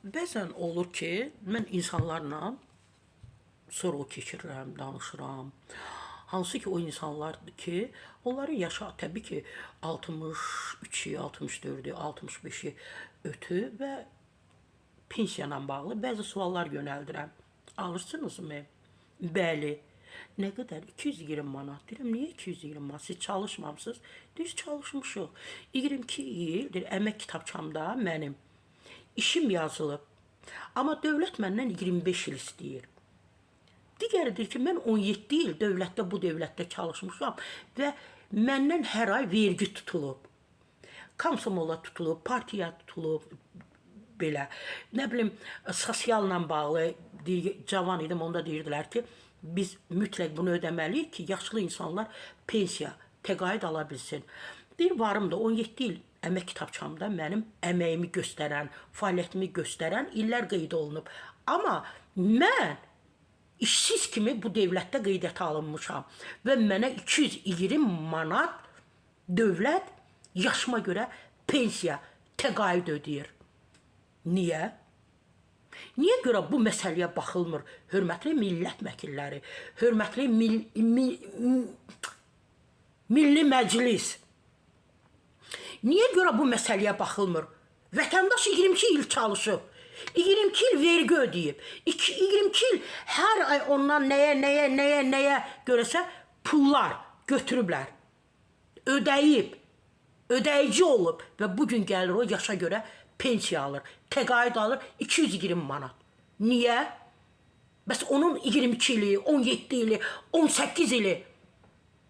Bəzən olur ki, mən insanlarla sorğu keçirirəm, danışıram. Hansı ki o insanlardır ki, onların yaşı təbii ki 63-ü, 64-ü, 65-i ötü və pensiya ilə bağlı bəzi suallar yönəldirəm. Alırsınızmı? Bəli. Nə qədər? 220 manat. Deyirəm, niyə 220 manat? Siz çalışmamısınız? Deyir, çalışmışıq. 22 ildir əmək kitabçamda mənim işim yazılıb. Amma dövlət məndən 25 il istəyir. Digəridir ki, mən 17 il dövlətdə, bu dövlətdə çalışmışam və məndən hər ay vergi tutulub. Komsomola tutulub, partiya tutulub, belə. Nə bilim, sosialla bağlı, cavan idim, onda deyirdilər ki, biz mütləq bunu ödəməliyik ki, yaşlı insanlar pensiya, təqaüd ala bilsin. Deyir, varım da 17 il əmək kitabçamda mənim əməyimi göstərən, fəaliyyətimi göstərən illər qeyd olunub. Amma mən işsiz kimi bu dövlətdə qeydiyyata alınmışam və mənə 220 manat dövlət yaşıma görə pensiya, təqaüd ödəyir. Niyə? Niyə görə bu məsələyə baxılmır? Hörmətli millət vəkilləri, hörmətli Milli Məclis. Niyə görə bu məsələyə baxılmır? Vətəndaş 22 il çalışıb, 22 il vergi ödəyib, 22 il hər ay ondan nəyə görəsə pullar götürüblər, ödəyib, ödəyici olub və bugün gəlir o yaşa görə pensiya alır, təqaüd alır 220 manat. Niyə? Bəs onun 22 ili, 17 ili, 18 ili,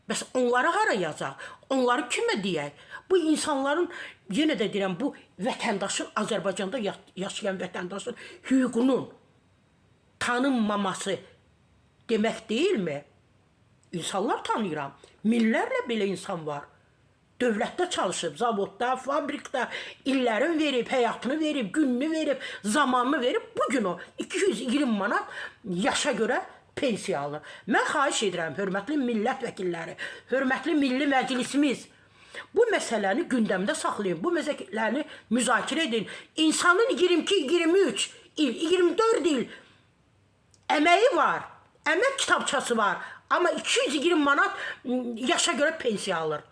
bəs onları hara yazaq? Onları kimə deyək? Bu insanların, yenə də deyirəm, bu vətəndaşın, Azərbaycanda yaşayan vətəndaşın hüququnun tanınmaması demək deyilmi? İnsanlar tanıyıram. Minlərlə belə insan var. Dövlətdə çalışıb, zavodda, fabrikdə illərin verib, həyatını verib, gününü verib, zamanını verib. Bugün o 220 manat yaşa görə pensiya alır. Mən xahiş edirəm, hörmətli millət vəkilləri, hörmətli Milli Məclisimiz, bu məsələni gündəmdə saxlayın, bu məsələni müzakirə edin. İnsanın 22-23 il, 24 il əməyi var, əmək kitabçası var, amma 220 manat yaşa görə pensiya alır.